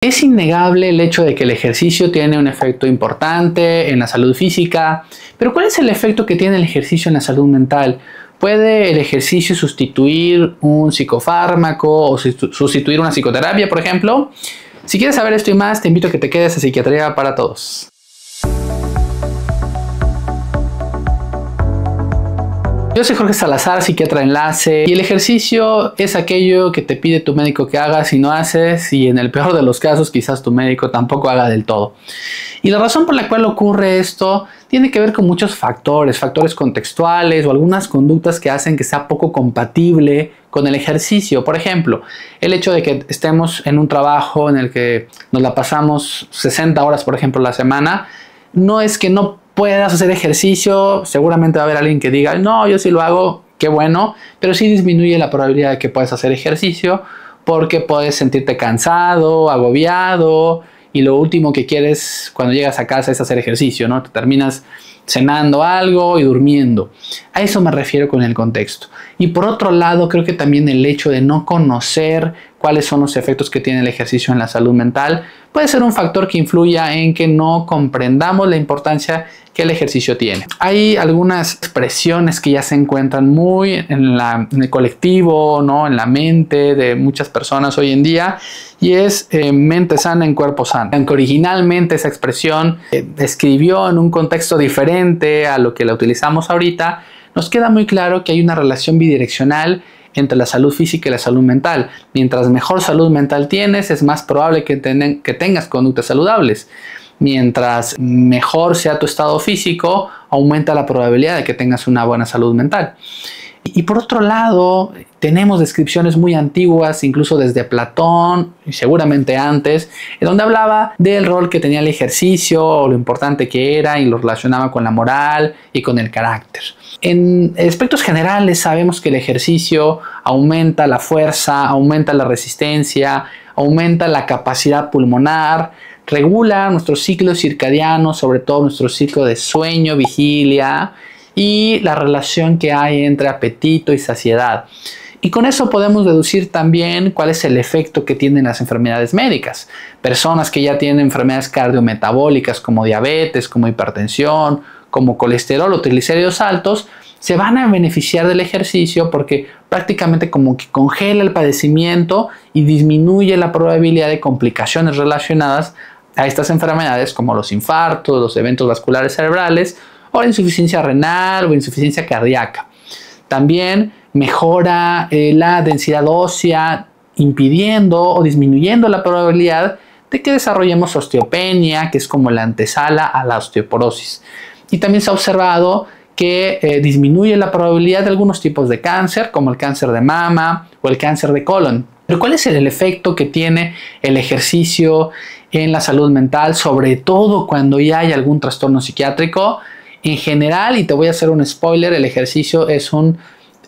Es innegable el hecho de que el ejercicio tiene un efecto importante en la salud física, pero ¿cuál es el efecto que tiene el ejercicio en la salud mental? ¿Puede el ejercicio sustituir un psicofármaco o sustituir una psicoterapia, por ejemplo? Si quieres saber esto y más, te invito a que te quedes a Psiquiatría para Todos. Yo soy Jorge Salazar, psiquiatra de Enlace, y el ejercicio es aquello que te pide tu médico que hagas y no haces, y en el peor de los casos quizás tu médico tampoco haga del todo. Y la razón por la cual ocurre esto tiene que ver con muchos factores contextuales o algunas conductas que hacen que sea poco compatible con el ejercicio. Por ejemplo, el hecho de que estemos en un trabajo en el que nos la pasamos 60 horas, por ejemplo, a la semana, no es que no puedas hacer ejercicio. Seguramente va a haber alguien que diga, no, yo sí lo hago, qué bueno, pero sí disminuye la probabilidad de que puedas hacer ejercicio porque puedes sentirte cansado, agobiado, y lo último que quieres cuando llegas a casa es hacer ejercicio, ¿no? Te terminas cenando algo y durmiendo. A eso me refiero con el contexto. Y por otro lado, creo que también el hecho de no conocer cuáles son los efectos que tiene el ejercicio en la salud mental puede ser un factor que influya en que no comprendamos la importancia que el ejercicio tiene. Hay algunas expresiones que ya se encuentran muy en el colectivo, ¿no? En la mente de muchas personas hoy en día, y es mente sana en cuerpo sano. Aunque originalmente esa expresión escribió en un contexto diferente a lo que la utilizamos ahorita, nos queda muy claro que hay una relación bidireccional entre la salud física y la salud mental. Mientras mejor salud mental tienes, es más probable que tengas conductas saludables. Mientras mejor sea tu estado físico, aumenta la probabilidad de que tengas una buena salud mental. Y por otro lado, tenemos descripciones muy antiguas, incluso desde Platón y seguramente antes, en donde hablaba del rol que tenía el ejercicio, o lo importante que era, y lo relacionaba con la moral y con el carácter. En aspectos generales sabemos que el ejercicio aumenta la fuerza, aumenta la resistencia, aumenta la capacidad pulmonar, regula nuestro ciclo circadiano, sobre todo nuestro ciclo de sueño, vigilia, y la relación que hay entre apetito y saciedad. Y con eso podemos deducir también cuál es el efecto que tienen las enfermedades médicas. Personas que ya tienen enfermedades cardiometabólicas como diabetes, como hipertensión, como colesterol o triglicéridos altos, se van a beneficiar del ejercicio porque prácticamente como que congela el padecimiento y disminuye la probabilidad de complicaciones relacionadas a estas enfermedades como los infartos, los eventos vasculares cerebrales o la insuficiencia renal o insuficiencia cardíaca. También mejora la densidad ósea, impidiendo o disminuyendo la probabilidad de que desarrollemos osteopenia, que es como la antesala a la osteoporosis. Y también se ha observado que disminuye la probabilidad de algunos tipos de cáncer, como el cáncer de mama o el cáncer de colon. Pero ¿cuál es el efecto que tiene el ejercicio en la salud mental, sobre todo cuando ya hay algún trastorno psiquiátrico? En general, y te voy a hacer un spoiler, el ejercicio es un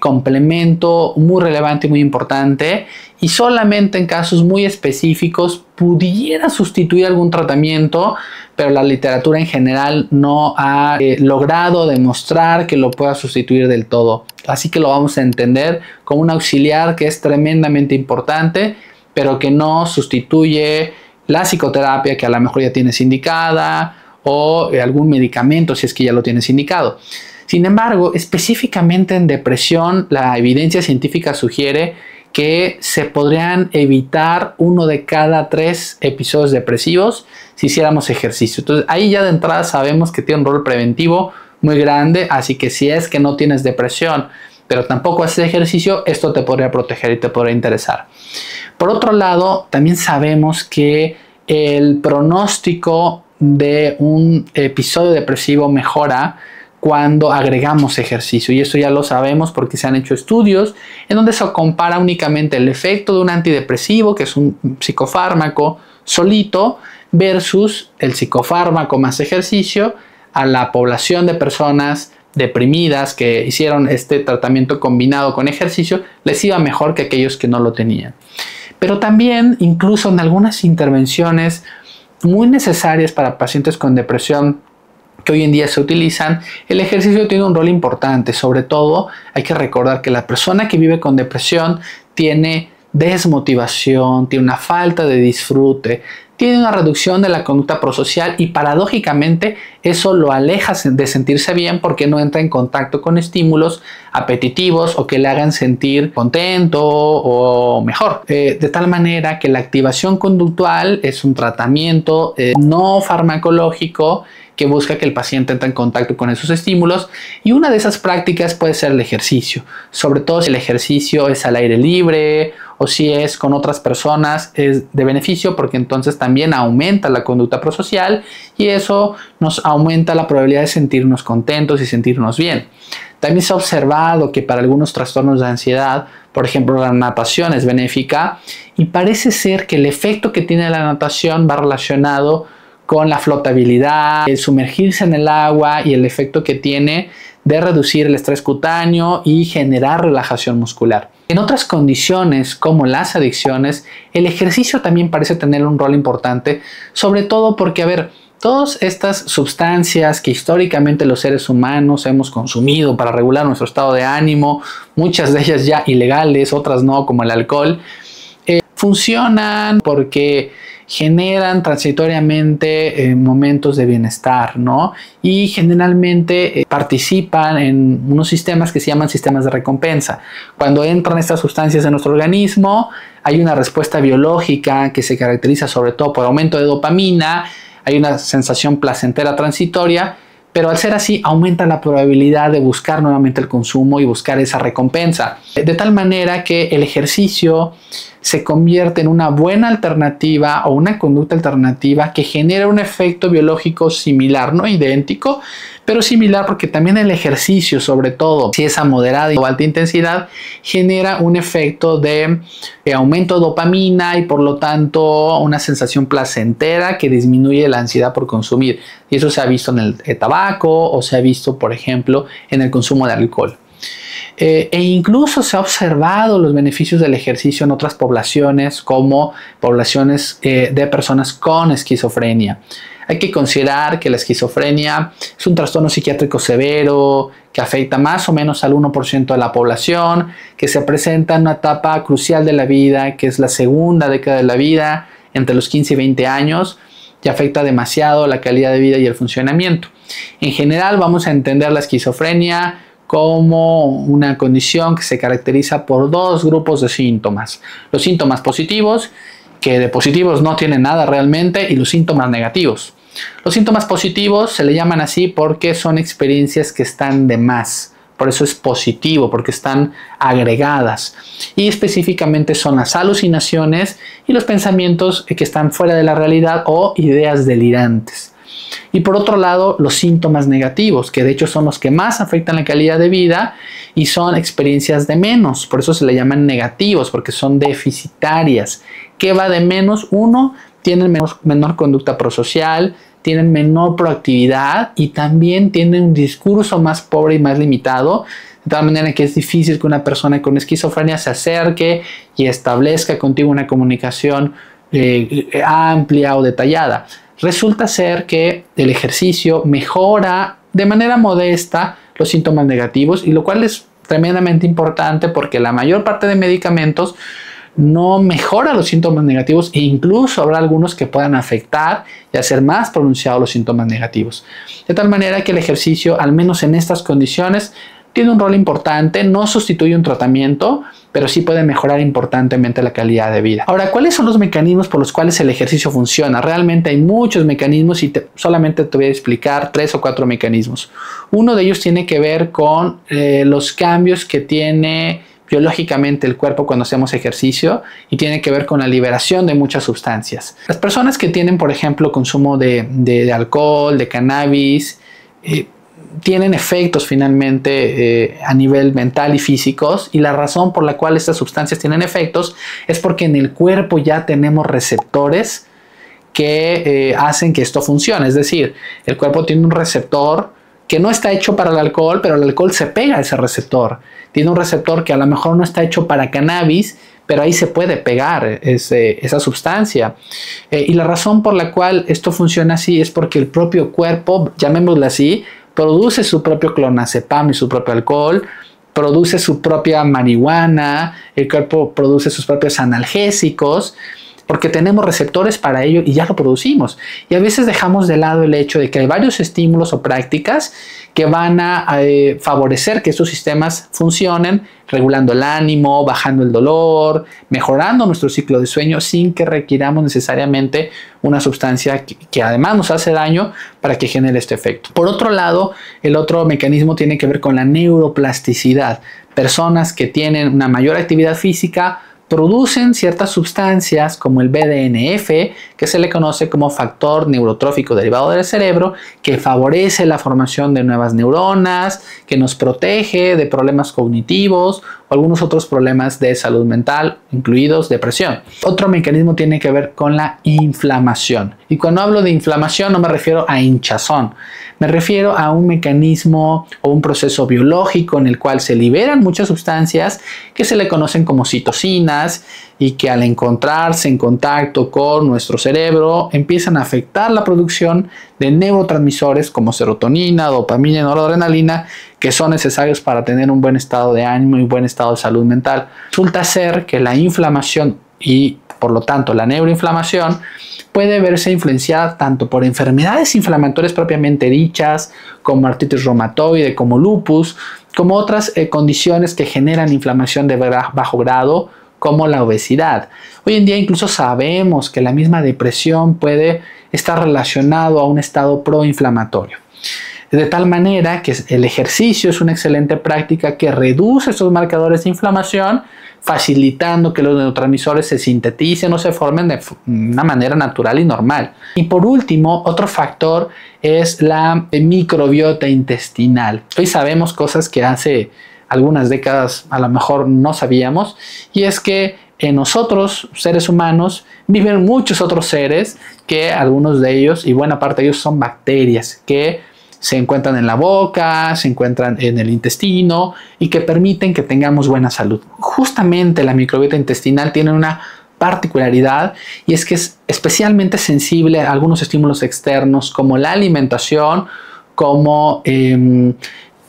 complemento muy relevante y muy importante, y solamente en casos muy específicos pudiera sustituir algún tratamiento, pero la literatura en general no ha logrado demostrar que lo pueda sustituir del todo. Así que lo vamos a entender como un auxiliar que es tremendamente importante, pero que no sustituye la psicoterapia que a lo mejor ya tienes indicada, o algún medicamento si es que ya lo tienes indicado. Sin embargo, específicamente en depresión, la evidencia científica sugiere que se podrían evitar 1 de cada 3 episodios depresivos si hiciéramos ejercicio. Entonces, ahí ya de entrada sabemos que tiene un rol preventivo muy grande, así que si es que no tienes depresión, pero tampoco haces ejercicio, esto te podría proteger y te podría interesar. Por otro lado, también sabemos que el pronóstico de un episodio depresivo mejora cuando agregamos ejercicio, y eso ya lo sabemos porque se han hecho estudios en donde se compara únicamente el efecto de un antidepresivo, que es un psicofármaco solito, versus el psicofármaco más ejercicio a la población de personas deprimidas que hicieron este tratamiento combinado con ejercicio. Les iba mejor que aquellos que no lo tenían. Pero también, incluso en algunas intervenciones muy necesarias para pacientes con depresión que hoy en día se utilizan, el ejercicio tiene un rol importante. Sobre todo, hay que recordar que la persona que vive con depresión tiene desmotivación, tiene una falta de disfrute, tiene una reducción de la conducta prosocial y paradójicamente eso lo aleja de sentirse bien porque no entra en contacto con estímulos apetitivos o que le hagan sentir contento o mejor. De tal manera que la activación conductual es un tratamiento no farmacológico que busca que el paciente entre en contacto con esos estímulos, y una de esas prácticas puede ser el ejercicio, sobre todo si el ejercicio es al aire libre o si es con otras personas, es de beneficio porque entonces también aumenta la conducta prosocial y eso nos aumenta la probabilidad de sentirnos contentos y sentirnos bien. También se ha observado que para algunos trastornos de ansiedad, por ejemplo, la natación es benéfica y parece ser que el efecto que tiene la natación va relacionado con la flotabilidad, el sumergirse en el agua y el efecto que tiene de reducir el estrés cutáneo y generar relajación muscular. En otras condiciones como las adicciones, el ejercicio también parece tener un rol importante, sobre todo porque, todas estas sustancias que históricamente los seres humanos hemos consumido para regular nuestro estado de ánimo, muchas de ellas ya ilegales, otras no, como el alcohol, funcionan porque generan transitoriamente momentos de bienestar, ¿no? Y generalmente participan en unos sistemas que se llaman sistemas de recompensa. Cuando entran estas sustancias en nuestro organismo, hay una respuesta biológica que se caracteriza sobre todo por aumento de dopamina, hay una sensación placentera transitoria, pero al ser así aumenta la probabilidad de buscar nuevamente el consumo y buscar esa recompensa. De tal manera que el ejercicio se convierte en una buena alternativa o una conducta alternativa que genera un efecto biológico similar, no idéntico, pero similar porque también el ejercicio, sobre todo si es a moderada o alta intensidad, genera un efecto de aumento de dopamina y por lo tanto una sensación placentera que disminuye la ansiedad por consumir. Y eso se ha visto en el tabaco o se ha visto, por ejemplo, en el consumo de alcohol. E incluso se ha observado los beneficios del ejercicio en otras poblaciones como poblaciones de personas con esquizofrenia. Hay que considerar que la esquizofrenia es un trastorno psiquiátrico severo que afecta más o menos al 1% de la población, que se presenta en una etapa crucial de la vida, que es la segunda década de la vida, entre los 15 y 20 años, y afecta demasiado la calidad de vida y el funcionamiento. En general vamos a entender la esquizofrenia como una condición que se caracteriza por dos grupos de síntomas. Los síntomas positivos, que de positivos no tienen nada realmente, y los síntomas negativos. Los síntomas positivos se le llaman así porque son experiencias que están de más. Por eso es positivo, porque están agregadas. Y específicamente son las alucinaciones y los pensamientos que están fuera de la realidad o ideas delirantes. Y por otro lado, los síntomas negativos, que de hecho son los que más afectan la calidad de vida y son experiencias de menos. Por eso se le llaman negativos, porque son deficitarias. ¿Qué va de menos? Uno, tienen menor conducta prosocial, tienen menor proactividad y también tienen un discurso más pobre y más limitado, de tal manera que es difícil que una persona con esquizofrenia se acerque y establezca contigo una comunicación amplia o detallada. Resulta ser que el ejercicio mejora de manera modesta los síntomas negativos, y lo cual es tremendamente importante porque la mayor parte de medicamentos no mejora los síntomas negativos e incluso habrá algunos que puedan afectar y hacer más pronunciados los síntomas negativos. De tal manera que el ejercicio, al menos en estas condiciones, tiene un rol importante, no sustituye un tratamiento, pero sí puede mejorar importantemente la calidad de vida. Ahora, ¿cuáles son los mecanismos por los cuales el ejercicio funciona? Realmente hay muchos mecanismos y solamente te voy a explicar 3 o 4 mecanismos. Uno de ellos tiene que ver con los cambios que tiene biológicamente el cuerpo cuando hacemos ejercicio y tiene que ver con la liberación de muchas sustancias. Las personas que tienen, por ejemplo, consumo de alcohol, de cannabis, tienen efectos finalmente a nivel mental y físicos, y la razón por la cual estas sustancias tienen efectos es porque en el cuerpo ya tenemos receptores que hacen que esto funcione. Es decir, el cuerpo tiene un receptor que no está hecho para el alcohol, pero el alcohol se pega a ese receptor. Tiene un receptor que a lo mejor no está hecho para cannabis, pero ahí se puede pegar esa sustancia. Y la razón por la cual esto funciona así es porque el propio cuerpo, llamémoslo así, produce su propio clonazepam y su propio alcohol produce su propia marihuana, el cuerpo produce sus propios analgésicos, porque tenemos receptores para ello y ya lo producimos. Y a veces dejamos de lado el hecho de que hay varios estímulos o prácticas que van a favorecer que estos sistemas funcionen, regulando el ánimo, bajando el dolor, mejorando nuestro ciclo de sueño sin que requiramos necesariamente una sustancia que además nos hace daño para que genere este efecto. Por otro lado, el otro mecanismo tiene que ver con la neuroplasticidad. Personas que tienen una mayor actividad física producen ciertas sustancias como el BDNF, que se le conoce como factor neurotrófico derivado del cerebro, que favorece la formación de nuevas neuronas, que nos protege de problemas cognitivos o algunos otros problemas de salud mental, incluidos depresión. Otro mecanismo tiene que ver con la inflamación. Y cuando hablo de inflamación no me refiero a hinchazón, me refiero a un mecanismo o un proceso biológico en el cual se liberan muchas sustancias que se le conocen como citocinas y que al encontrarse en contacto con nuestro cerebro empiezan a afectar la producción de neurotransmisores como serotonina, dopamina y noradrenalina, que son necesarios para tener un buen estado de ánimo y un buen estado de salud mental. Resulta ser que la inflamación y por lo tanto la neuroinflamación puede verse influenciada tanto por enfermedades inflamatorias propiamente dichas, como artritis reumatoide, como lupus, como otras condiciones que generan inflamación de bajo grado, como la obesidad. Hoy en día incluso sabemos que la misma depresión puede estar relacionado a un estado proinflamatorio. De tal manera que el ejercicio es una excelente práctica que reduce estos marcadores de inflamación, facilitando que los neurotransmisores se sinteticen o se formen de una manera natural y normal. Y por último, otro factor es la microbiota intestinal. Hoy sabemos cosas que hace algunas décadas a lo mejor no sabíamos, y es que en nosotros, seres humanos, viven muchos otros seres que algunos de ellos, y buena parte de ellos, son bacterias que se encuentran en la boca, se encuentran en el intestino y que permiten que tengamos buena salud. Justamente la microbiota intestinal tiene una particularidad y es que es especialmente sensible a algunos estímulos externos como la alimentación, como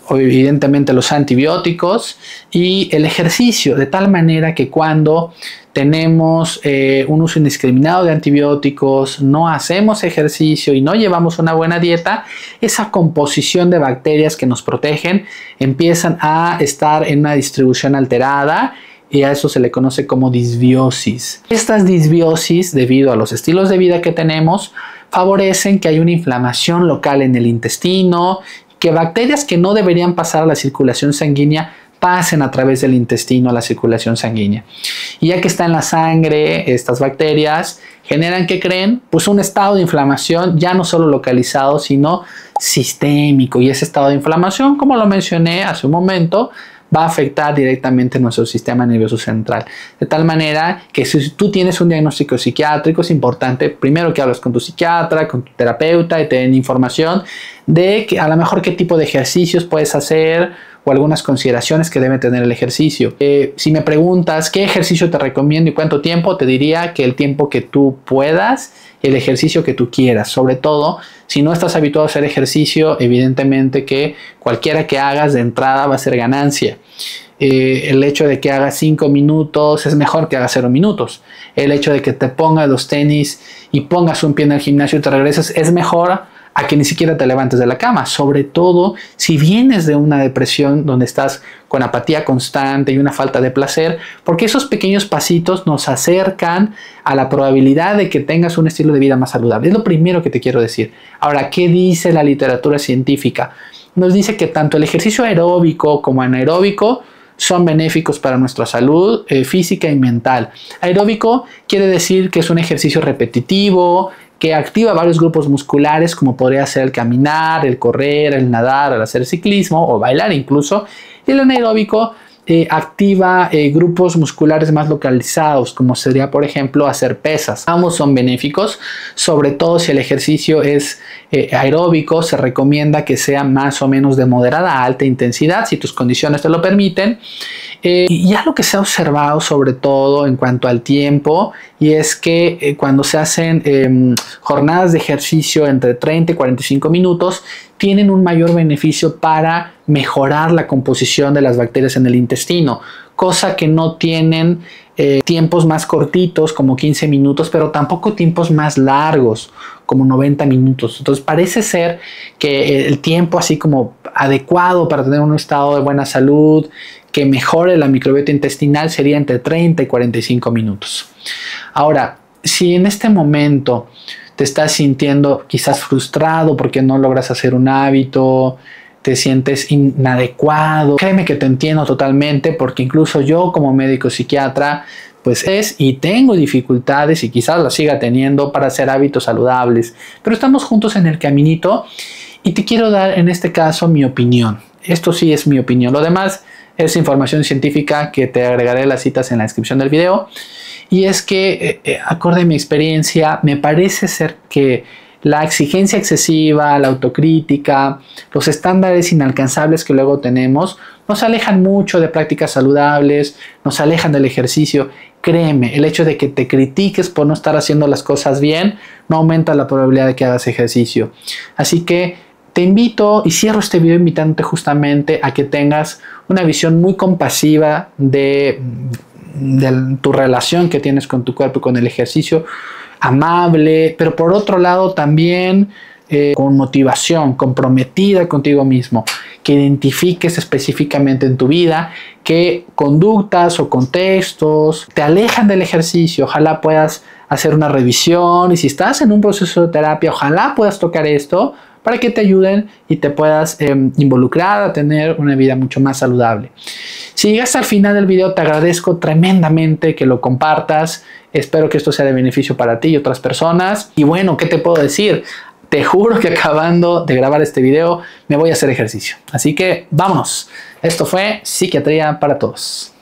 evidentemente los antibióticos y el ejercicio, de tal manera que cuando tenemos un uso indiscriminado de antibióticos, no hacemos ejercicio y no llevamos una buena dieta, esa composición de bacterias que nos protegen empiezan a estar en una distribución alterada y a eso se le conoce como disbiosis. Estas disbiosis, debido a los estilos de vida que tenemos, favorecen que haya una inflamación local en el intestino, que bacterias que no deberían pasar a la circulación sanguínea pasen a través del intestino a la circulación sanguínea. Y ya que está en la sangre, estas bacterias generan, ¿qué creen? Pues un estado de inflamación ya no solo localizado, sino sistémico. Y ese estado de inflamación, como lo mencioné hace un momento, va a afectar directamente nuestro sistema nervioso central. De tal manera que si tú tienes un diagnóstico psiquiátrico, es importante primero que hables con tu psiquiatra, con tu terapeuta y te den información de que a lo mejor qué tipo de ejercicios puedes hacer o algunas consideraciones que debe tener el ejercicio. Si me preguntas qué ejercicio te recomiendo y cuánto tiempo, te diría que el tiempo que tú puedas, el ejercicio que tú quieras. Sobre todo, si no estás habituado a hacer ejercicio, evidentemente que cualquiera que hagas de entrada va a ser ganancia. El hecho de que hagas 5 minutos es mejor que hagas 0 minutos. El hecho de que te pongas los tenis y pongas un pie en el gimnasio y te regreses es mejor a que ni siquiera te levantes de la cama, sobre todo si vienes de una depresión donde estás con apatía constante y una falta de placer, porque esos pequeños pasitos nos acercan a la probabilidad de que tengas un estilo de vida más saludable. Es lo primero que te quiero decir. Ahora, ¿qué dice la literatura científica? Nos dice que tanto el ejercicio aeróbico como anaeróbico son benéficos para nuestra salud física y mental. Aeróbico quiere decir que es un ejercicio repetitivo, que activa varios grupos musculares como podría ser el caminar, el correr, el nadar, el hacer ciclismo o bailar incluso. Y el anaeróbico activa grupos musculares más localizados como sería por ejemplo hacer pesas. Ambos son benéficos, sobre todo si el ejercicio es aeróbico. Se recomienda que sea más o menos de moderada a alta intensidad si tus condiciones te lo permiten. Y algo que se ha observado sobre todo en cuanto al tiempo, y es que cuando se hacen jornadas de ejercicio entre 30 y 45 minutos, tienen un mayor beneficio para mejorar la composición de las bacterias en el intestino, cosa que no tienen tiempos más cortitos como 15 minutos, pero tampoco tiempos más largos como 90 minutos. Entonces parece ser que el tiempo así como adecuado para tener un estado de buena salud, que mejore la microbiota intestinal, sería entre 30 y 45 minutos. Ahora, si en este momento te estás sintiendo quizás frustrado porque no logras hacer un hábito, te sientes inadecuado, créeme que te entiendo totalmente, porque incluso yo como médico psiquiatra pues y tengo dificultades y quizás las siga teniendo para hacer hábitos saludables, pero estamos juntos en el caminito y te quiero dar en este caso mi opinión. Esto sí es mi opinión, lo demás es información científica que te agregaré las citas en la descripción del video. Y es que, acorde a mi experiencia, me parece ser que la exigencia excesiva, la autocrítica, los estándares inalcanzables que luego tenemos, nos alejan mucho de prácticas saludables, nos alejan del ejercicio. Créeme, el hecho de que te critiques por no estar haciendo las cosas bien, no aumenta la probabilidad de que hagas ejercicio. Así que te invito y cierro este video invitándote justamente a que tengas una visión muy compasiva de tu relación que tienes con tu cuerpo y con el ejercicio, amable, pero por otro lado también con motivación, comprometida contigo mismo, que identifiques específicamente en tu vida qué conductas o contextos te alejan del ejercicio. Ojalá puedas hacer una revisión, y si estás en un proceso de terapia, ojalá puedas tocar esto para que te ayuden y te puedas involucrar a tener una vida mucho más saludable. Si llegaste al final del video, te agradezco tremendamente que lo compartas. Espero que esto sea de beneficio para ti y otras personas. Y bueno, ¿qué te puedo decir? Te juro que acabando de grabar este video me voy a hacer ejercicio. Así que vámonos. Esto fue Psiquiatría para Todos.